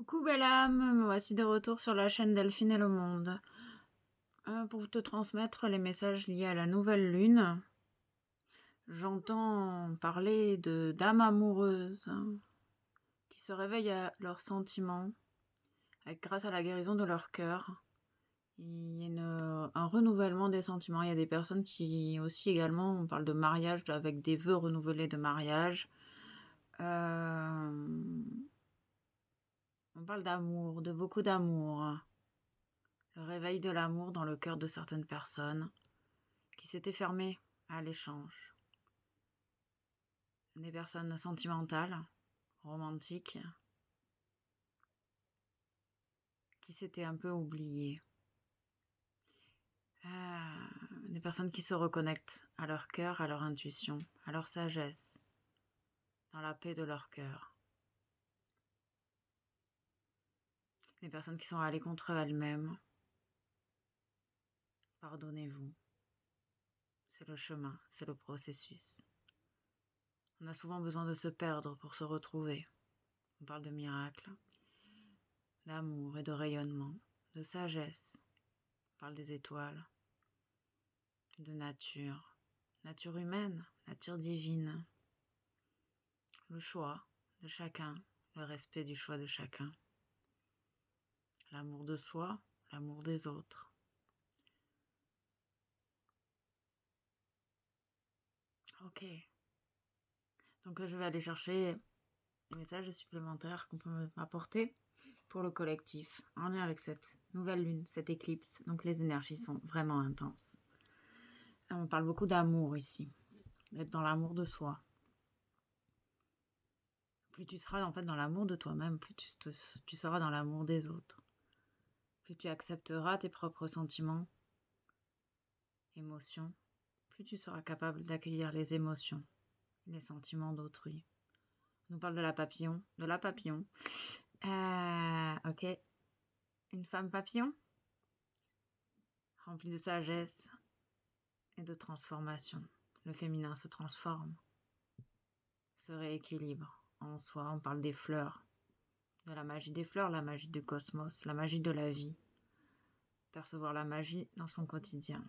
Coucou belle âme, me voici de retour sur la chaîne Delphine et le Monde. Pour te transmettre les messages liés à la nouvelle lune, j'entends parler de d'âmes amoureuses qui se réveillent à leurs sentiments grâce à la guérison de leur cœur. Il y a un renouvellement des sentiments. Il y a des personnes qui aussi également, on parle de mariage avec des vœux renouvelés de mariage. On parle d'amour, de beaucoup d'amour. Le réveil de l'amour dans le cœur de certaines personnes qui s'étaient fermées à l'échange. Des personnes sentimentales, romantiques, qui s'étaient un peu oubliées. Des personnes qui se reconnectent à leur cœur, à leur intuition, à leur sagesse, dans la paix de leur cœur. Des personnes qui sont allées contre elles-mêmes. Pardonnez-vous. C'est le chemin, c'est le processus. On a souvent besoin de se perdre pour se retrouver. On parle de miracles, d'amour et de rayonnement, de sagesse. On parle des étoiles, de nature, nature humaine, nature divine. Le choix de chacun, le respect du choix de chacun. L'amour de soi, l'amour des autres. Ok. Donc je vais aller chercher des messages supplémentaires qu'on peut m'apporter pour le collectif, en lien avec cette nouvelle lune, cette éclipse. Donc les énergies sont vraiment intenses. On parle beaucoup d'amour ici, d'être dans l'amour de soi. Plus tu seras en fait dans l'amour de toi-même, plus tu seras dans l'amour des autres. Plus tu accepteras tes propres sentiments, émotions, plus tu seras capable d'accueillir les émotions, les sentiments d'autrui. On nous parle de la papillon, ok. Une femme papillon, remplie de sagesse et de transformation. Le féminin se transforme, se rééquilibre en soi. On parle des fleurs, de la magie des fleurs, la magie du cosmos, la magie de la vie. Percevoir la magie dans son quotidien.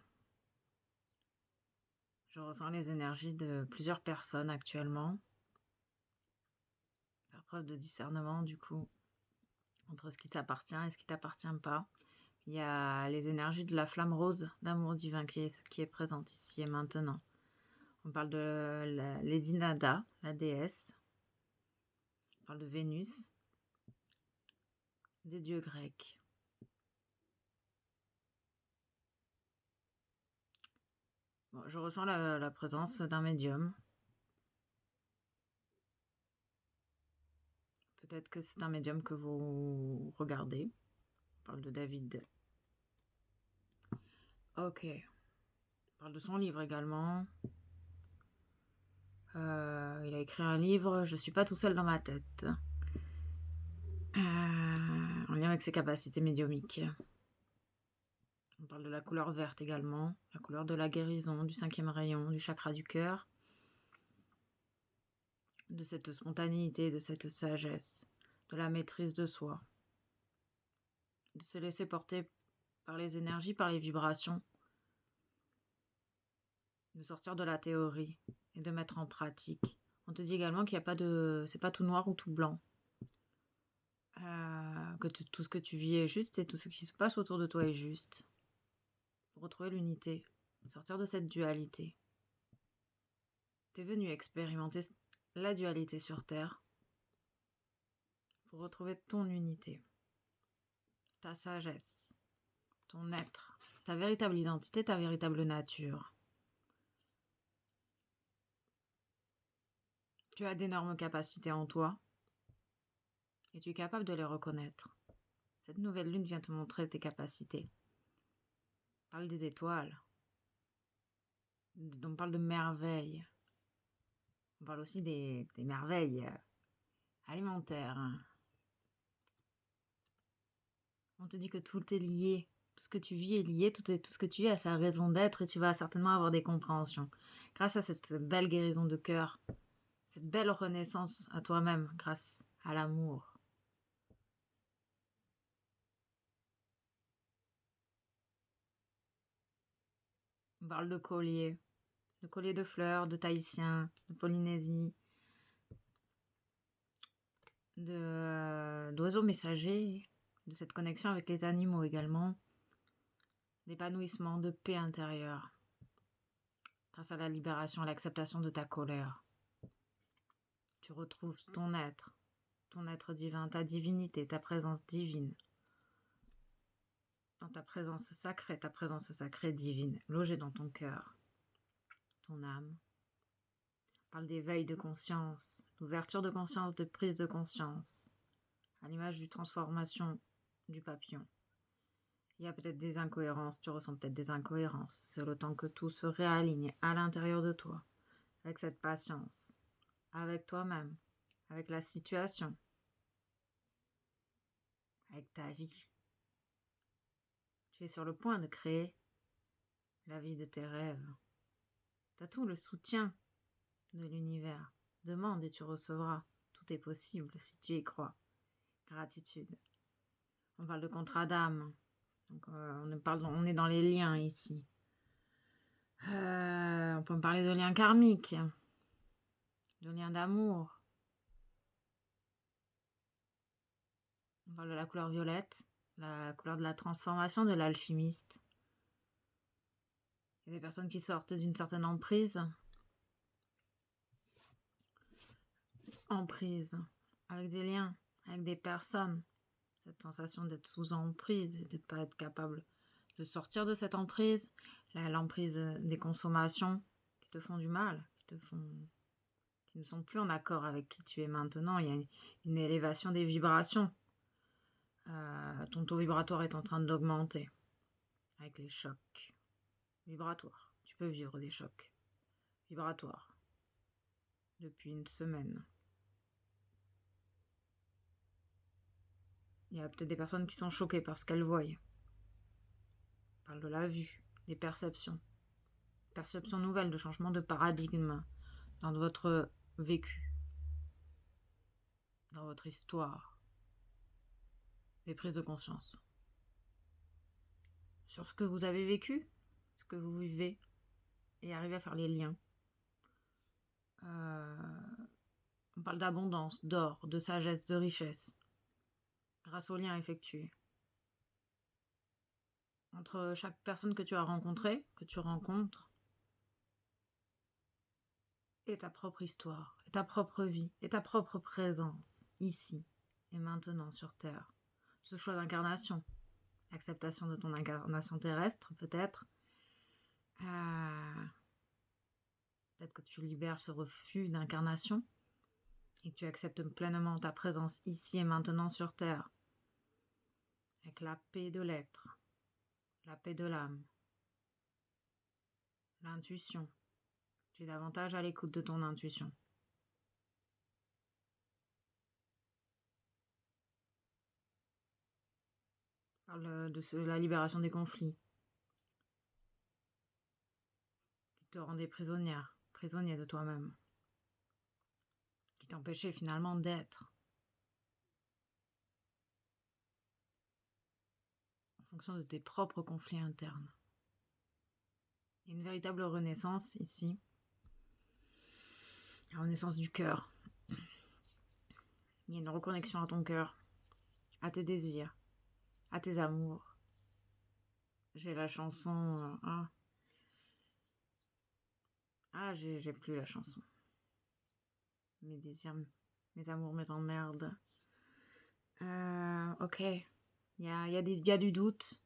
Je ressens les énergies de plusieurs personnes actuellement. Faire preuve de discernement, du coup, entre ce qui t'appartient et ce qui t'appartient pas. Il y a les énergies de la flamme rose d'amour divin qui est présente ici et maintenant. On parle de Lady Nada, la déesse. On parle de Vénus, des dieux grecs. Bon, je ressens la présence d'un médium. Peut-être que c'est un médium que vous regardez. On parle de David. Ok. On parle de son livre également. Il a écrit un livre, Je suis pas tout seul dans ma tête. En lien avec ses capacités médiumniques. On parle de la couleur verte également, la couleur de la guérison, du 5e rayon, du chakra du cœur, de cette spontanéité, de cette sagesse, de la maîtrise de soi, de se laisser porter par les énergies, par les vibrations, de sortir de la théorie et de mettre en pratique. On te dit également qu'il n'y a pas de... c'est pas tout noir ou tout blanc. Que tout ce que tu vis est juste et tout ce qui se passe autour de toi est juste. Pour retrouver l'unité, sortir de cette dualité. T'es venu expérimenter la dualité sur Terre pour retrouver ton unité, ta sagesse, ton être, ta véritable identité, ta véritable nature. Tu as d'énormes capacités en toi et tu es capable de les reconnaître. Cette nouvelle lune vient te montrer tes capacités. On parle des étoiles. On parle de merveilles. On parle aussi des merveilles alimentaires. On te dit que tout est lié. Tout ce que tu vis est lié. Tout ce que tu vis a sa raison d'être et tu vas certainement avoir des compréhensions. Grâce à cette belle guérison de cœur, cette belle renaissance à toi-même grâce à l'amour. On parle de collier de fleurs, de tahitien, de Polynésie, d'oiseaux messagers, de cette connexion avec les animaux également, d'épanouissement, de paix intérieure, grâce à la libération, à l'acceptation de ta colère. Tu retrouves ton être divin, ta divinité, ta présence divine, dans ta présence sacrée divine, logée dans ton cœur, ton âme. On parle d'éveil de conscience, d'ouverture de conscience, de prise de conscience, à l'image d'une transformation du papillon. Il y a peut-être des incohérences, tu ressens peut-être des incohérences. C'est le temps que tout se réaligne à l'intérieur de toi, avec cette patience, avec toi-même, avec la situation, avec ta vie. Tu es sur le point de créer la vie de tes rêves. Tu as tout le soutien de l'univers. Demande et tu recevras. Tout est possible si tu y crois. Gratitude. On parle de contrat d'âme. Donc, on est dans les liens ici. On peut me parler de liens karmiques, de liens d'amour. On parle de la couleur violette, la couleur de la transformation, de l'alchimiste. Il y a des personnes qui sortent d'une certaine emprise avec des liens, avec des personnes. Cette sensation d'être sous emprise et de ne pas être capable de sortir de cette emprise, l'emprise des consommations qui te font du mal, qui ne sont plus en accord avec qui tu es maintenant. Il y a une élévation des vibrations. Ton taux vibratoire est en train d'augmenter avec les chocs vibratoires. Tu peux vivre des chocs vibratoires depuis une semaine. Il y a peut-être des personnes qui sont choquées par ce qu'elles voient. On parle de la vue, des perceptions. Perceptions nouvelles, de changement de paradigme dans votre vécu, dans votre histoire. Des prises de conscience sur ce que vous avez vécu, ce que vous vivez, et arriver à faire les liens. On parle d'abondance, d'or, de sagesse, de richesse, grâce aux liens effectués entre chaque personne que tu as rencontrée, que tu rencontres, et ta propre histoire, et ta propre vie, et ta propre présence, ici et maintenant sur Terre. Ce choix d'incarnation, l'acceptation de ton incarnation terrestre, peut-être. Peut-être que tu libères ce refus d'incarnation et que tu acceptes pleinement ta présence ici et maintenant sur Terre, avec la paix de l'être, la paix de l'âme, l'intuition. Tu es davantage à l'écoute de ton intuition. Parle de la libération des conflits qui te rendaient prisonnier de toi-même, qui t'empêchaient finalement d'être en fonction de tes propres conflits internes. Il y a une véritable renaissance ici, la renaissance du cœur. Il y a une reconnexion à ton cœur, à tes désirs, à tes amours. J'ai la chanson... j'ai plus la chanson. Mes désirs, mes amours, mes emmerdes. Ok. Il y a du doute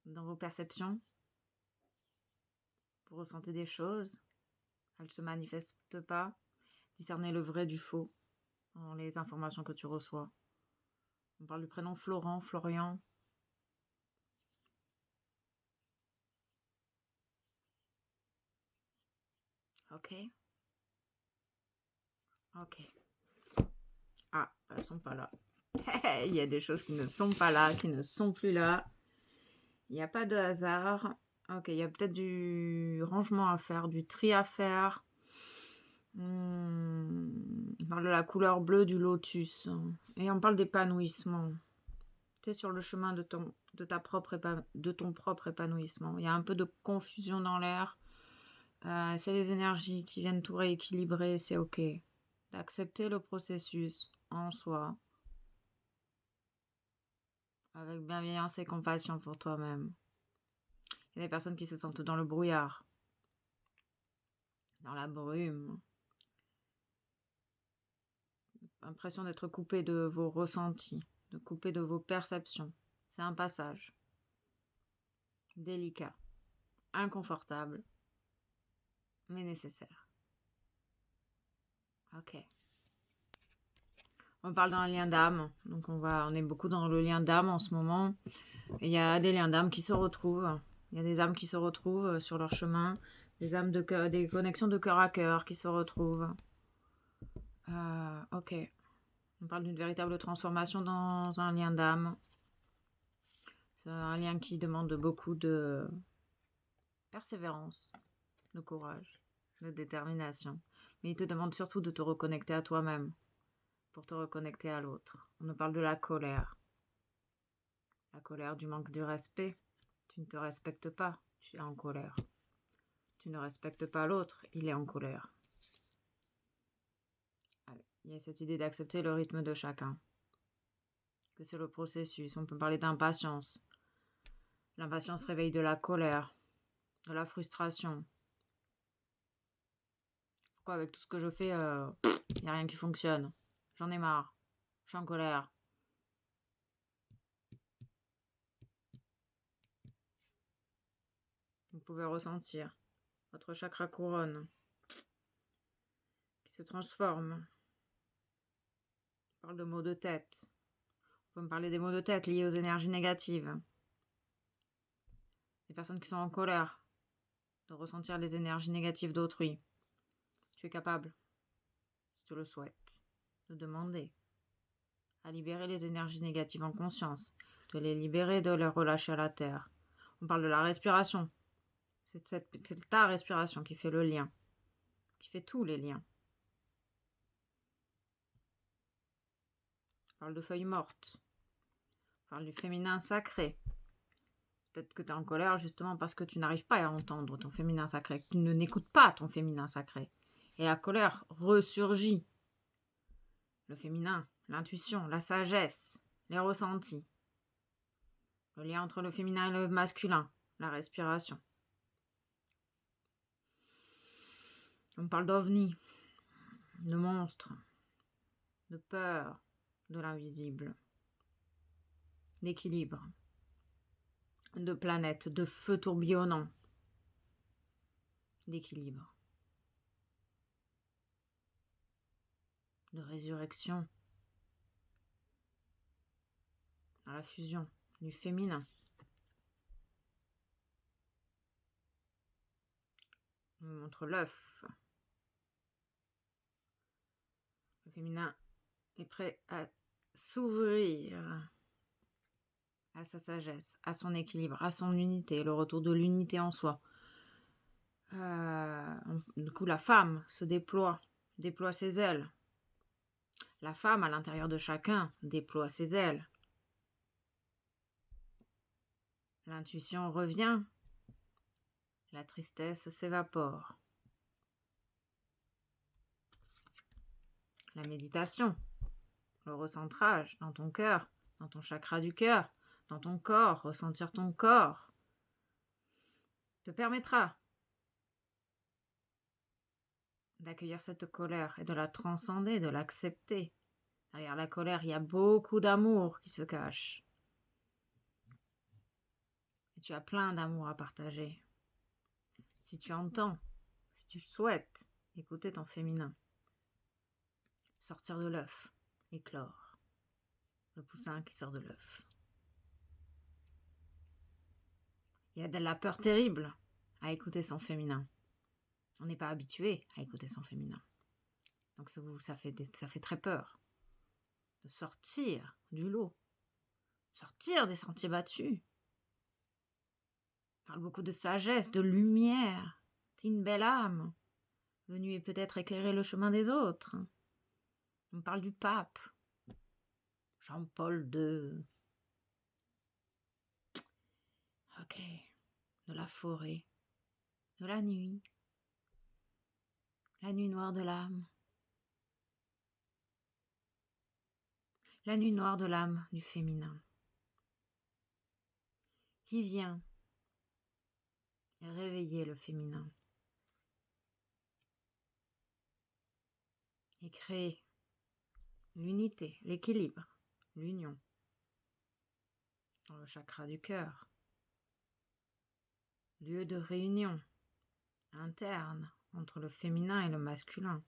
dans vos perceptions. Vous ressentez des choses. Elles ne se manifestent pas. Discerner le vrai du faux dans les informations que tu reçois. On parle du prénom Florent, Florian. Ok. Ah, elles sont pas là. Il y a des choses qui ne sont pas là, qui ne sont plus là. Il n'y a pas de hasard. Ok, il y a peut-être du rangement à faire, du tri à faire. On parle de la couleur bleue du lotus. Et on parle d'épanouissement. Tu es sur le chemin de ton propre épanouissement. Il y a un peu de confusion dans l'air. C'est les énergies qui viennent tout rééquilibrer, c'est ok. D'accepter le processus en soi, avec bienveillance et compassion pour toi-même. Il y a des personnes qui se sentent dans le brouillard, dans la brume. L'impression d'être coupé de vos ressentis, de coupé de vos perceptions. C'est un passage délicat, inconfortable, mais nécessaire. Ok. On parle d'un lien d'âme, donc on est beaucoup dans le lien d'âme en ce moment. Il y a des liens d'âme qui se retrouvent. Il y a des âmes qui se retrouvent sur leur chemin, des connexions de cœur à cœur qui se retrouvent. Ok. On parle d'une véritable transformation dans un lien d'âme. C'est un lien qui demande beaucoup de persévérance, de courage, de détermination. Mais il te demande surtout de te reconnecter à toi-même pour te reconnecter à l'autre. On nous parle de la colère. La colère du manque de respect. Tu ne te respectes pas, tu es en colère. Tu ne respectes pas l'autre, il est en colère. Il y a cette idée d'accepter le rythme de chacun. Que c'est le processus. On peut parler d'impatience. L'impatience réveille de la colère, de la frustration. Pourquoi avec tout ce que je fais, il n'y a rien qui fonctionne. J'en ai marre. Je suis en colère. Vous pouvez ressentir votre chakra couronne qui se transforme. On parle de maux de tête. On peut me parler des maux de tête liés aux énergies négatives. Les personnes qui sont en colère, de ressentir les énergies négatives d'autrui. Tu es capable, si tu le souhaites, de demander à libérer les énergies négatives en conscience, de les libérer, de les relâcher à la terre. On parle de la respiration. C'est ta respiration qui fait le lien, qui fait tous les liens. On parle de feuilles mortes. On parle du féminin sacré. Peut-être que tu es en colère justement parce que tu n'arrives pas à entendre ton féminin sacré, que tu n'écoutes pas ton féminin sacré. Et la colère ressurgit. Le féminin, l'intuition, la sagesse, les ressentis. Le lien entre le féminin et le masculin, la respiration. On parle d'ovnis, de monstres, de peur, de l'invisible, d'équilibre, de planètes, de feu tourbillonnant, d'équilibre, de résurrection, à la fusion du féminin. On montre l'œuf. Le féminin est prêt à s'ouvrir à sa sagesse, à son équilibre, à son unité, le retour de l'unité en soi. Du coup, la femme se déploie ses ailes. La femme, à l'intérieur de chacun, déploie ses ailes. L'intuition revient. La tristesse s'évapore. La méditation, le recentrage dans ton cœur, dans ton chakra du cœur, dans ton corps, ressentir ton corps, te permettra d'accueillir cette colère et de la transcender, de l'accepter. Derrière la colère, il y a beaucoup d'amour qui se cache. Et tu as plein d'amour à partager. Si tu entends, si tu souhaites écouter ton féminin, sortir de l'œuf, éclore, le poussin qui sort de l'œuf. Il y a de la peur terrible à écouter son féminin. On n'est pas habitué à écouter son féminin. Donc ça fait très peur de sortir du lot, sortir des sentiers battus. On parle beaucoup de sagesse, de lumière. C'est une belle âme, venue peut-être éclairer le chemin des autres. On parle du pape, Jean-Paul II. Ok. De la forêt, de la nuit noire de l'âme. La nuit noire de l'âme du féminin qui vient réveiller le féminin et créer l'unité, l'équilibre, l'union dans le chakra du cœur, lieu de réunion interne entre le féminin et le masculin.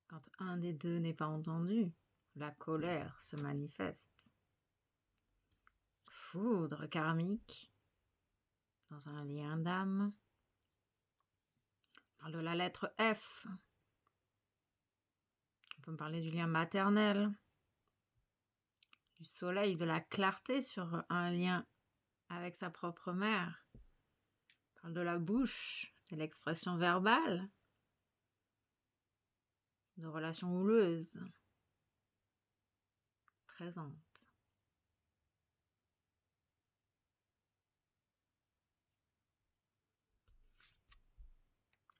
Quand un des deux n'est pas entendu, la colère se manifeste. Foudre karmique dans un lien d'âme. On parle de la lettre F. On peut me parler du lien maternel, du soleil, de la clarté sur un lien avec sa propre mère. On parle de la bouche, de l'expression verbale, de relations houleuses, présentes.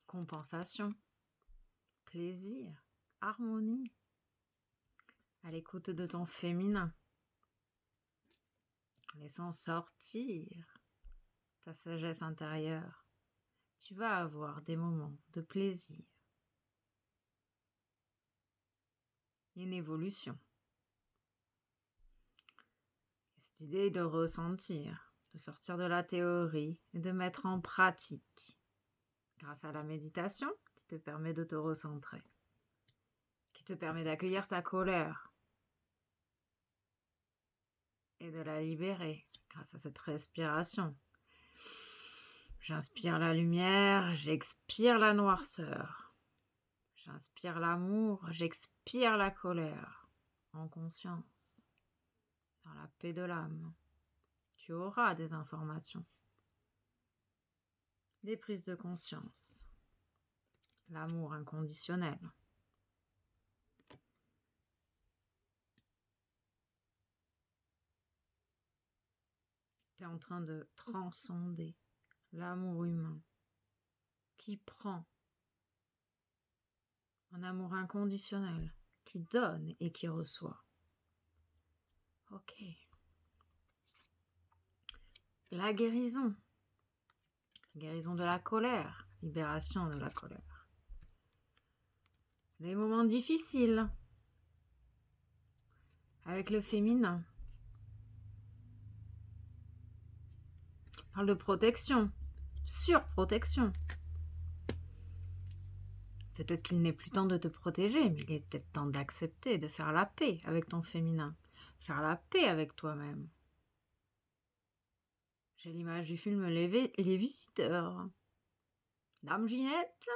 Compensation, plaisir, harmonie, à l'écoute de ton féminin, laissant sortir ta sagesse intérieure. Tu vas avoir des moments de plaisir, une évolution. Cette idée de ressentir, de sortir de la théorie et de mettre en pratique grâce à la méditation qui te permet de te recentrer, qui te permet d'accueillir ta colère et de la libérer grâce à cette respiration. J'inspire la lumière, j'expire la noirceur. J'inspire l'amour, j'expire la colère. En conscience, dans la paix de l'âme, tu auras des informations, des prises de conscience, l'amour inconditionnel. Tu es en train de transcender l'amour humain qui prend un amour inconditionnel, qui donne et qui reçoit. Ok. La guérison de la colère, libération de la colère. Des moments difficiles avec le féminin. On parle de protection, surprotection. Peut-être qu'il n'est plus temps de te protéger, mais il est peut-être temps d'accepter, de faire la paix avec ton féminin, faire la paix avec toi-même. J'ai l'image du film Les Visiteurs. Dame Ginette.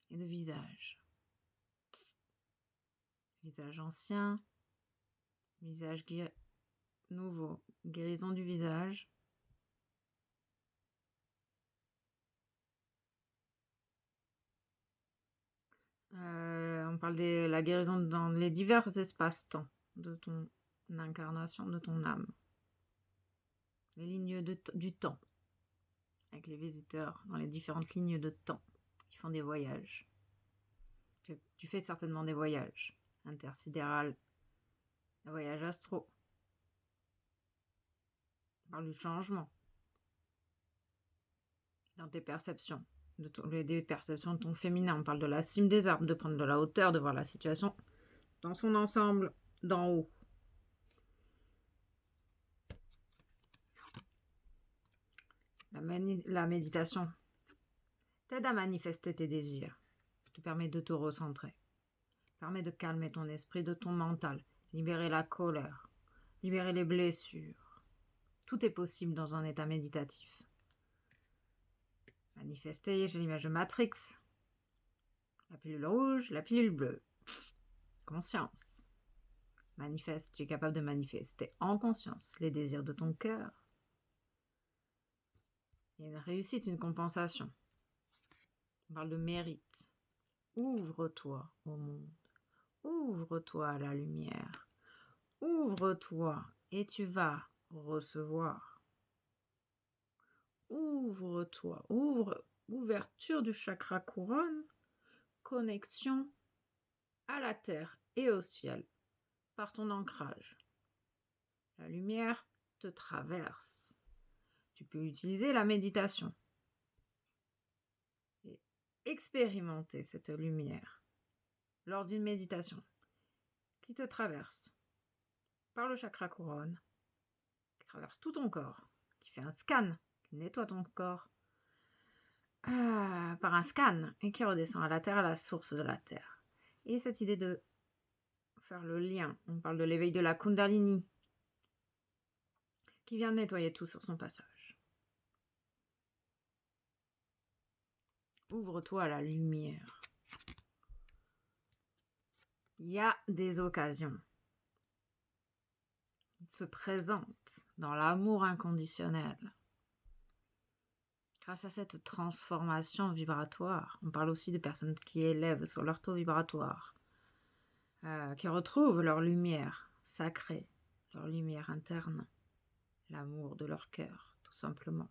Et de visage. Visage ancien. Visage nouveau. Guérison du visage. On parle de la guérison dans les divers espaces-temps de ton incarnation, de ton âme. Les lignes du temps. Avec les visiteurs dans les différentes lignes de temps qui font des voyages. Tu fais certainement des voyages intersidérales, des voyages astraux. On parle du changement dans tes perceptions, des perceptions de ton féminin. On parle de la cime des arbres, de prendre de la hauteur, de voir la situation dans son ensemble, d'en haut. La méditation t'aide à manifester tes désirs, te permet de te recentrer, permet de calmer ton esprit, de ton mental, libérer la colère, libérer les blessures. Tout est possible dans un état méditatif. Manifester, j'ai l'image de Matrix. La pilule rouge, la pilule bleue. Conscience. Manifeste, tu es capable de manifester en conscience les désirs de ton cœur. Il y a une réussite, une compensation. On parle de mérite. Ouvre-toi au monde. Ouvre-toi à la lumière. Ouvre-toi et tu vas recevoir. Ouvre-toi. Ouverture du chakra couronne. Connexion à la terre et au ciel par ton ancrage. La lumière te traverse. Tu peux utiliser la méditation et expérimenter cette lumière lors d'une méditation qui te traverse par le chakra couronne, qui traverse tout ton corps, qui fait un scan, qui nettoie ton corps par un scan et qui redescend à la terre, à la source de la terre. Et cette idée de faire le lien, on parle de l'éveil de la Kundalini, qui vient nettoyer tout sur son passage. Ouvre-toi à la lumière. Il y a des occasions qui se présentent dans l'amour inconditionnel. Grâce à cette transformation vibratoire, on parle aussi de personnes qui élèvent sur leur taux vibratoire, qui retrouvent leur lumière sacrée, leur lumière interne, l'amour de leur cœur, tout simplement.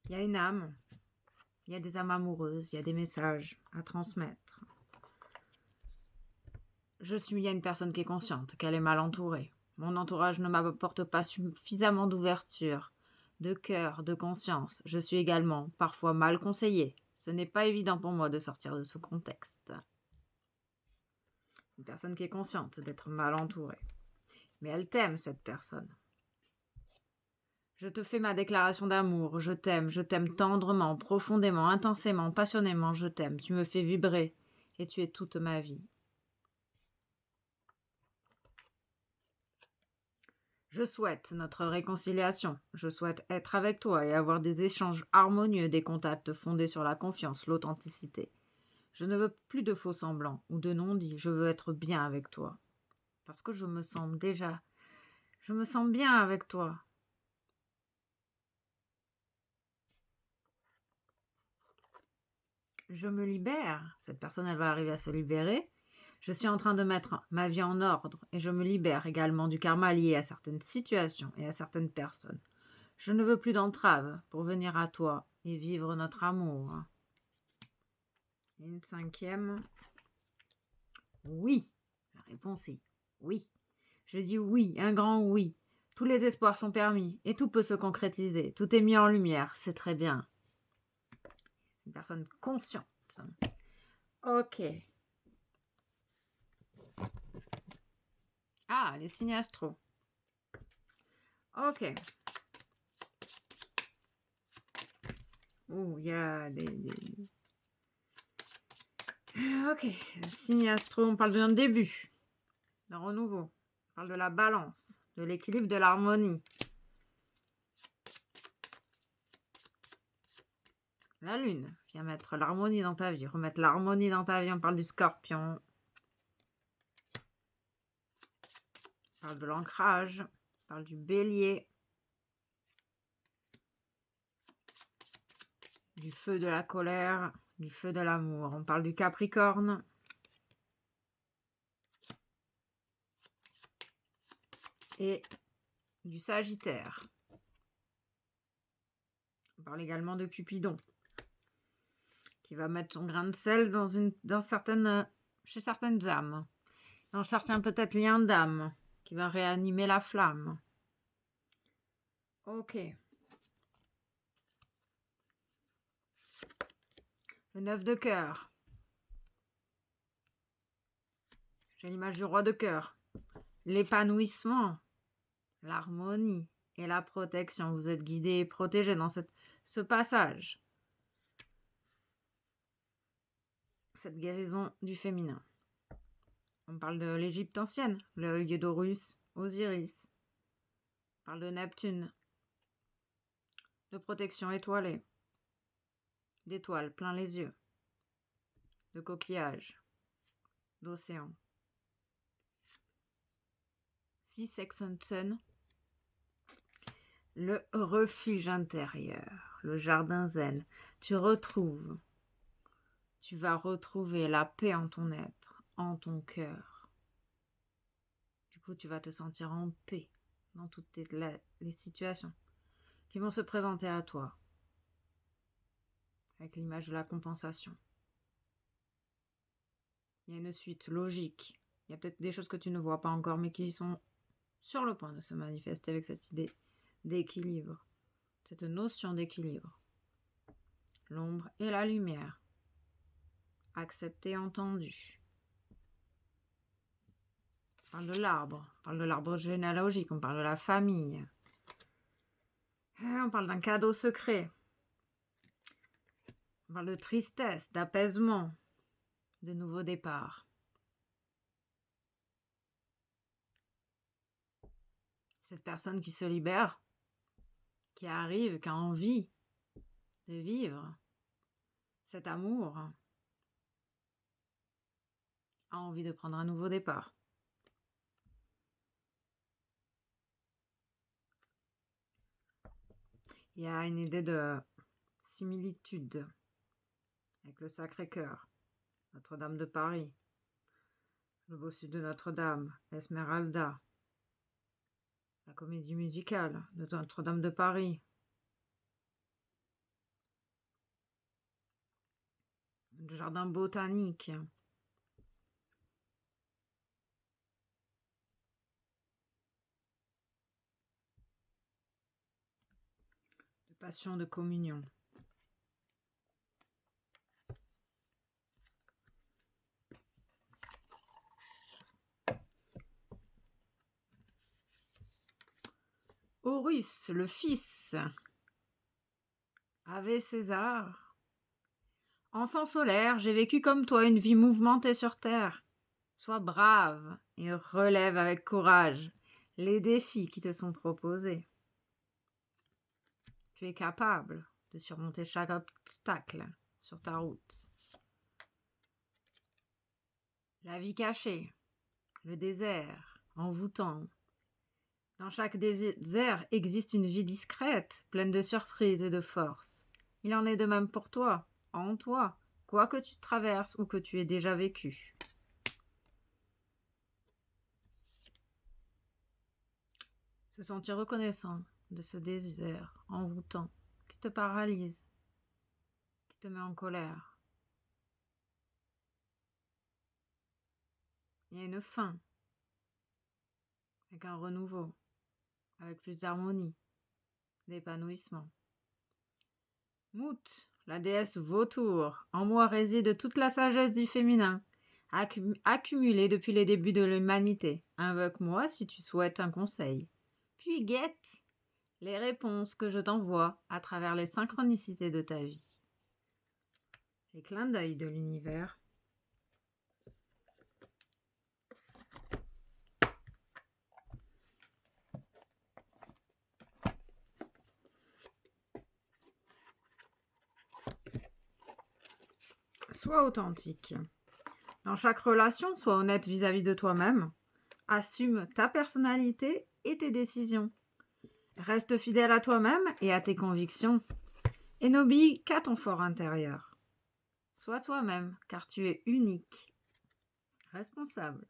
Il y a une âme, il y a des âmes amoureuses, il y a des messages à transmettre. Il y a une personne qui est consciente qu'elle est mal entourée. Mon entourage ne m'apporte pas suffisamment d'ouverture, de cœur, de conscience. Je suis également parfois mal conseillée. Ce n'est pas évident pour moi de sortir de ce contexte. Une personne qui est consciente d'être mal entourée. Mais elle t'aime, cette personne. Je te fais ma déclaration d'amour. Je t'aime tendrement, profondément, intensément, passionnément. Je t'aime. Tu me fais vibrer et tu es toute ma vie. Je souhaite notre réconciliation. Je souhaite être avec toi et avoir des échanges harmonieux, des contacts fondés sur la confiance, l'authenticité. Je ne veux plus de faux semblants ou de non-dits. Je veux être bien avec toi. Parce que je me sens bien avec toi. Je me libère. Cette personne, elle va arriver à se libérer. Je suis en train de mettre ma vie en ordre et je me libère également du karma lié à certaines situations et à certaines personnes. Je ne veux plus d'entraves pour venir à toi et vivre notre amour. Et une cinquième. Oui. La réponse est oui. Je dis oui, un grand oui. Tous les espoirs sont permis et tout peut se concrétiser. Tout est mis en lumière, c'est très bien. Une personne consciente. Ok. Ah, les signes astro. Ok. Oh, il y a des... Ok. Signes astro, on parle d'un début, d'un renouveau. On parle de la balance, de l'équilibre, de l'harmonie. La lune vient mettre l'harmonie dans ta vie, remettre l'harmonie dans ta vie. On parle du scorpion. On parle de l'ancrage. On parle du bélier. Du feu de la colère. Du feu de l'amour. On parle du capricorne. Et du sagittaire. On parle également de Cupidon, qui va mettre son grain de sel chez certaines âmes, dans certains peut-être liens d'âme, qui va réanimer la flamme. Ok. Le 9 de cœur. J'ai l'image du roi de cœur. L'épanouissement, l'harmonie et la protection. Vous êtes guidé et protégé dans ce passage. Cette guérison du féminin. On parle de l'Égypte ancienne, le lieu d'Horus, Osiris. On parle de Neptune, de protection étoilée, d'étoiles plein les yeux, de coquillages, d'océans. 6 Section Sun, le refuge intérieur, le jardin zen. Tu retrouves tu vas retrouver la paix en ton être, en ton cœur. Du coup, tu vas te sentir en paix dans toutes les situations qui vont se présenter à toi, avec l'image de la compensation. Il y a une suite logique. Il y a peut-être des choses que tu ne vois pas encore, mais qui sont sur le point de se manifester avec cette idée d'équilibre, cette notion d'équilibre. L'ombre et la lumière. Accepté, entendu. On parle de l'arbre généalogique, on parle de la famille. On parle d'un cadeau secret. On parle de tristesse, d'apaisement, de nouveau départ. Cette personne qui se libère, qui arrive, qui a envie de vivre cet amour, a envie de prendre un nouveau départ. Il y a une idée de similitude avec le Sacré-Cœur, Notre-Dame de Paris, le bossu de Notre-Dame, Esmeralda, la comédie musicale de Notre-Dame de Paris, le jardin botanique, de passion, de communion. Horus, le fils, Ave César. Enfant solaire, j'ai vécu comme toi une vie mouvementée sur terre. Sois brave et relève avec courage les défis qui te sont proposés. Tu es capable de surmonter chaque obstacle sur ta route. La vie cachée, le désert, envoûtant. Dans chaque désert existe une vie discrète, pleine de surprises et de force. Il en est de même pour toi, en toi, quoi que tu traverses ou que tu aies déjà vécu. Se sentir reconnaissant de ce désert envoûtant qui te paralyse, qui te met en colère. Il y a une fin, avec un renouveau, avec plus d'harmonie, d'épanouissement. Mout, la déesse vautour, en moi réside toute la sagesse du féminin, accumulée depuis les débuts de l'humanité. Invoque-moi si tu souhaites un conseil. Puis guette les réponses que je t'envoie à travers les synchronicités de ta vie. Les clins d'œil de l'univers. Sois authentique. Dans chaque relation, sois honnête vis-à-vis de toi-même. Assume ta personnalité et tes décisions. Reste fidèle à toi-même et à tes convictions. Et n'obéis qu'à ton fort intérieur. Sois toi-même, car tu es unique. Responsable.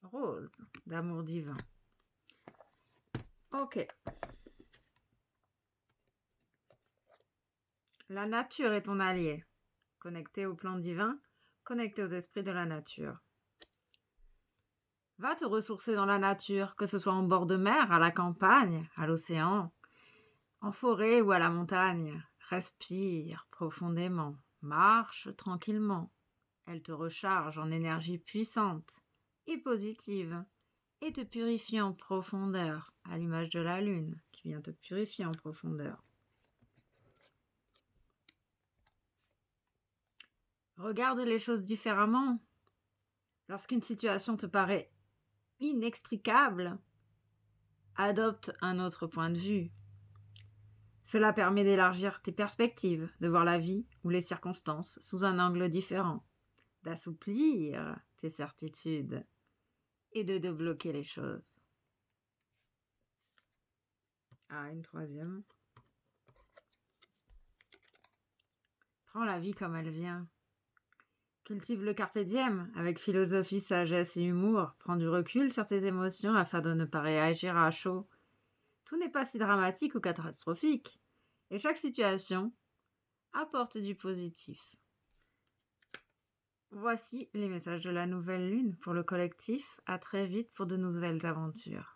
Rose, d'amour divin. Ok. La nature est ton allié. Connecté au plan divin, connecté aux esprits de la nature. Va te ressourcer dans la nature, que ce soit en bord de mer, à la campagne, à l'océan, en forêt ou à la montagne. Respire profondément, marche tranquillement. Elle te recharge en énergie puissante et positive et te purifie en profondeur, à l'image de la lune qui vient te purifier en profondeur. Regarde les choses différemment. Lorsqu'une situation te paraît inextricable, adopte un autre point de vue. Cela permet d'élargir tes perspectives, de voir la vie ou les circonstances sous un angle différent, d'assouplir tes certitudes et de débloquer les choses. Ah, une troisième. Prends la vie comme elle vient. Cultive le carpe diem avec philosophie, sagesse et humour. Prends du recul sur tes émotions afin de ne pas réagir à chaud. Tout n'est pas si dramatique ou catastrophique. Et chaque situation apporte du positif. Voici les messages de la nouvelle lune pour le collectif. À très vite pour de nouvelles aventures.